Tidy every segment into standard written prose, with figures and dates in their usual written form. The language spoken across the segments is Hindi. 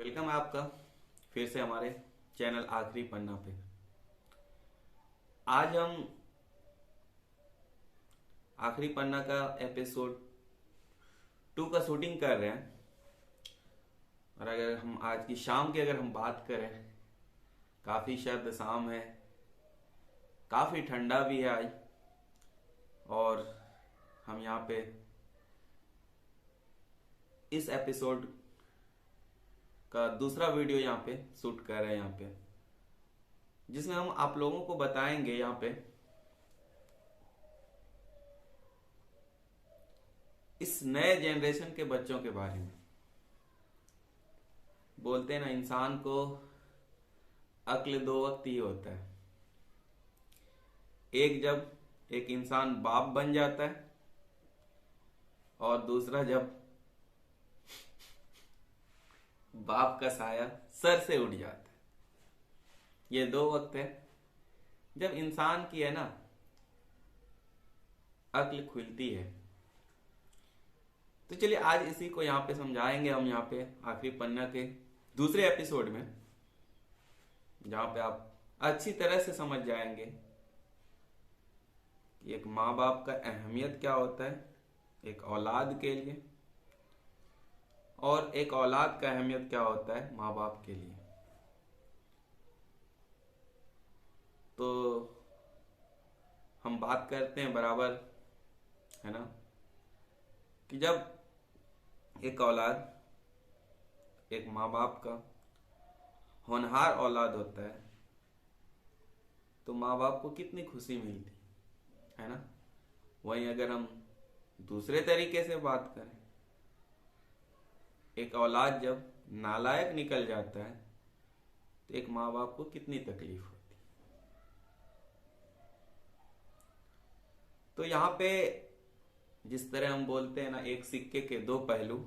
वेलकम है आपका फिर से हमारे चैनल आखिरी पन्ना पे। आज हम आखिरी पन्ना का एपिसोड 2 का शूटिंग कर रहे हैं। और अगर हम आज की शाम की अगर हम बात करें, काफ़ी सर्द शाम है, काफ़ी ठंडा भी है आज। और हम यहाँ पे इस एपिसोड का दूसरा वीडियो यहाँ पे शूट कर रहे हैं, यहाँ पे जिसमें हम आप लोगों को बताएंगे यहाँ पे इस नए जनरेशन के बच्चों के बारे में। बोलते हैं ना, इंसान को अक्ल दो वक्त ही होता है। एक जब एक इंसान बाप बन जाता है, और दूसरा जब बाप का साया सर से उड़ जाता है। ये दो वक्त है जब इंसान की है ना अक्ल खुलती है। तो चलिए आज इसी को यहाँ पे समझाएंगे हम, यहाँ पे आखिरी पन्ना के दूसरे एपिसोड में, जहाँ पे आप अच्छी तरह से समझ जाएंगे कि एक माँ बाप का अहमियत क्या होता है एक औलाद के लिए, और एक औलाद का अहमियत क्या होता है माँ बाप के लिए। तो हम बात करते हैं बराबर, है ना, कि जब एक औलाद एक माँ बाप का होनहार औलाद होता है तो माँ बाप को कितनी खुशी मिलती है ना। वहीं अगर हम दूसरे तरीके से बात करें, एक औलाद जब नालायक निकल जाता है तो एक माँ बाप को कितनी तकलीफ होती है। तो यहाँ पे जिस तरह हम बोलते हैं ना एक सिक्के के दो पहलू,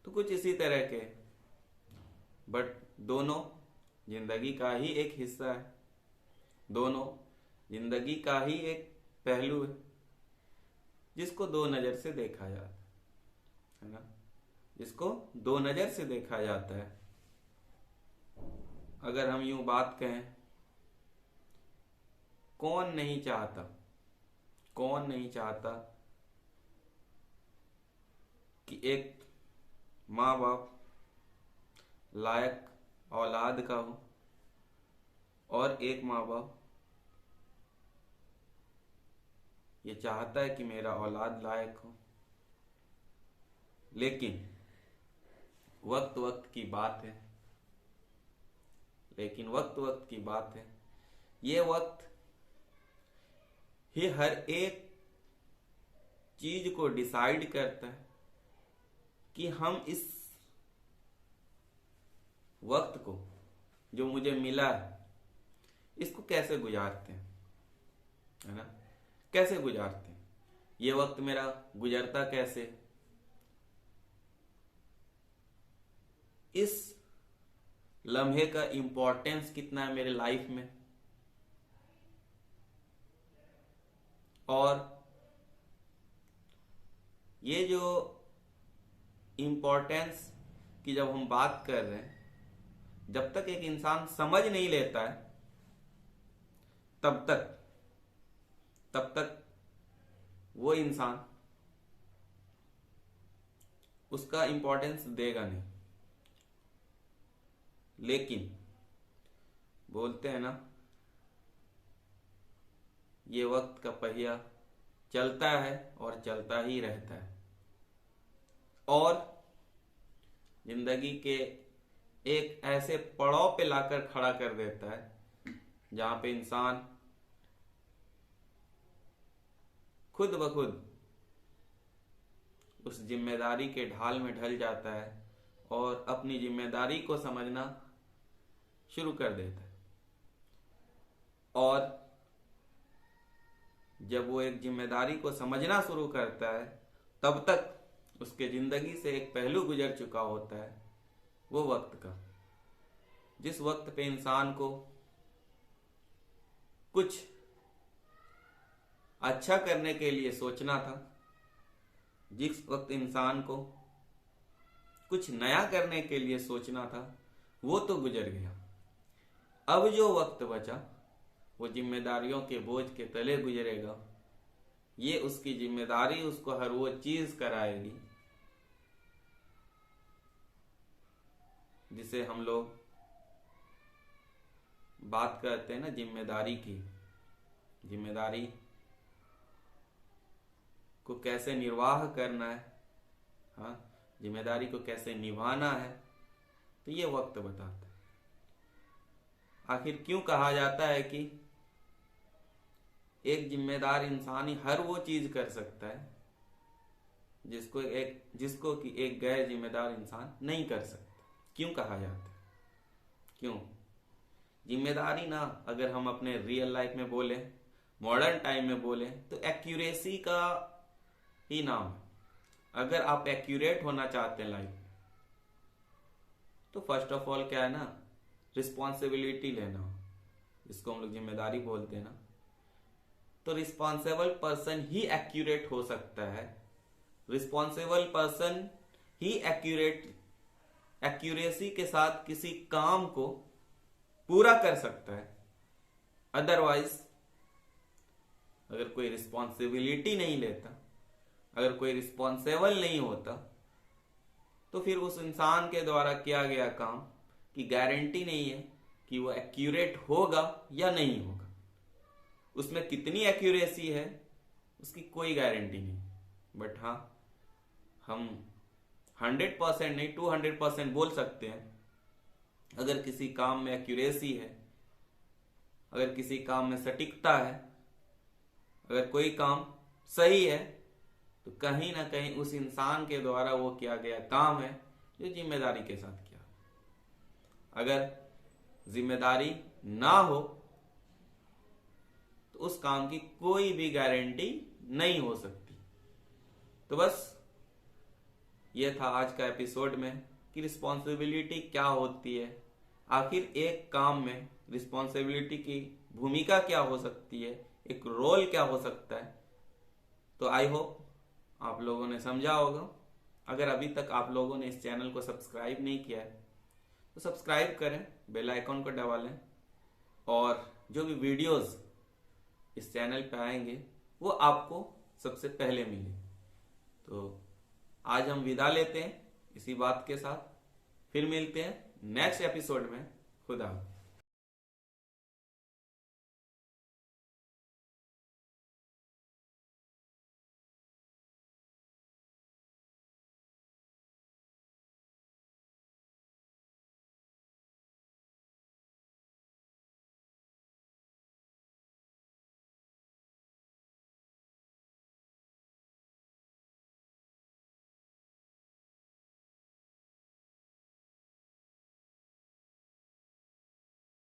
तो कुछ इसी तरह के, बट दोनों जिंदगी का ही एक हिस्सा है, दोनों जिंदगी का ही एक पहलू है जिसको दो नजर से देखा जाता है ना, जिसको दो नजर से देखा जाता है। अगर हम यूं बात कहें, कौन नहीं चाहता, कौन नहीं चाहता कि एक माँ बाप लायक औलाद का हो, और एक माँ बाप ये चाहता है कि मेरा औलाद लायक हो। लेकिन वक्त वक्त की बात है, लेकिन वक्त वक्त की बात है, ये वक्त ही हर एक चीज को डिसाइड करता है कि हम इस वक्त को जो मुझे मिला है इसको कैसे गुजारते हैं, है ना, कैसे गुजारते हैं। ये वक्त मेरा गुजरता कैसे, इस लम्हे का इंपॉर्टेंस कितना है मेरे लाइफ में, और ये जो इंपॉर्टेंस की जब हम बात कर रहे हैं, जब तक एक इंसान समझ नहीं लेता है तब तक वो इंसान उसका इंपॉर्टेंस देगा नहीं। लेकिन बोलते हैं ना, ये वक्त का पहिया चलता है और चलता ही रहता है, और जिंदगी के एक ऐसे पड़ाव पे लाकर खड़ा कर देता है जहां पे इंसान खुद ब खुद उस जिम्मेदारी के ढाल में ढल जाता है और अपनी जिम्मेदारी को समझना शुरू कर देता है। और जब वो एक जिम्मेदारी को समझना शुरू करता है, तब तक उसके जिंदगी से एक पहलू गुजर चुका होता है, वो वक्त का, जिस वक्त पे इंसान को कुछ अच्छा करने के लिए सोचना था, जिस वक्त इंसान को कुछ नया करने के लिए सोचना था, वो तो गुजर गया। अब जो वक्त बचा वो जिम्मेदारियों के बोझ के तले गुजरेगा। ये उसकी जिम्मेदारी उसको हर वो चीज कराएगी जिसे हम लोग बात करते हैं ना जिम्मेदारी की। जिम्मेदारी को कैसे निर्वाह करना है, हाँ, जिम्मेदारी को कैसे निभाना है, तो ये वक्त बताता है। आखिर क्यों कहा जाता है कि एक जिम्मेदार इंसान ही हर वो चीज कर सकता है जिसको कि एक गैर जिम्मेदार इंसान नहीं कर सकता। क्यों कहा जाता है? क्यों? जिम्मेदारी ना, अगर हम अपने रियल लाइफ में बोले, मॉडर्न टाइम में बोले, तो एक्यूरेसी का ही नाम है। अगर आप एक्यूरेट होना चाहते हैं लाइफ में, तो फर्स्ट ऑफ ऑल क्या है ना, रिस्पॉन्सिबिलिटी लेना, जिसको हम लोग जिम्मेदारी बोलते हैं ना। तो रिस्पॉन्सिबल पर्सन ही एक्यूरेट हो सकता है। रिस्पॉन्सिबल पर्सन ही एक्यूरेसी के साथ किसी काम को पूरा कर सकता है। अदरवाइज अगर कोई रिस्पॉन्सिबिलिटी नहीं लेता, अगर कोई रिस्पॉन्सिबल नहीं होता, तो फिर उस इंसान के द्वारा किया गया काम की गारंटी नहीं है कि वो एक्यूरेट होगा या नहीं होगा। उसमें कितनी एक्यूरेसी है उसकी कोई गारंटी नहीं। बट हाँ, हम 100% नहीं 200% बोल सकते हैं, अगर किसी काम में एक्यूरेसी है, अगर किसी काम में सटीकता है, अगर कोई काम सही है, तो कहीं ना कहीं उस इंसान के द्वारा वो किया गया काम है जो जिम्मेदारी के साथ किया। अगर जिम्मेदारी ना हो तो उस काम की कोई भी गारंटी नहीं हो सकती। तो बस ये था आज का एपिसोड में कि रिस्पॉन्सिबिलिटी क्या होती है, आखिर एक काम में रिस्पॉन्सिबिलिटी की भूमिका क्या हो सकती है, एक रोल क्या हो सकता है। तो आई होप आप लोगों ने समझा होगा। अगर अभी तक आप लोगों ने इस चैनल को सब्सक्राइब नहीं किया है तो सब्सक्राइब करें, बेल आइकॉन को दबा लें, और जो भी वीडियोस इस चैनल पे आएंगे वो आपको सबसे पहले मिले। तो आज हम विदा लेते हैं इसी बात के साथ। फिर मिलते हैं नेक्स्ट एपिसोड में। खुदा हाफिज़।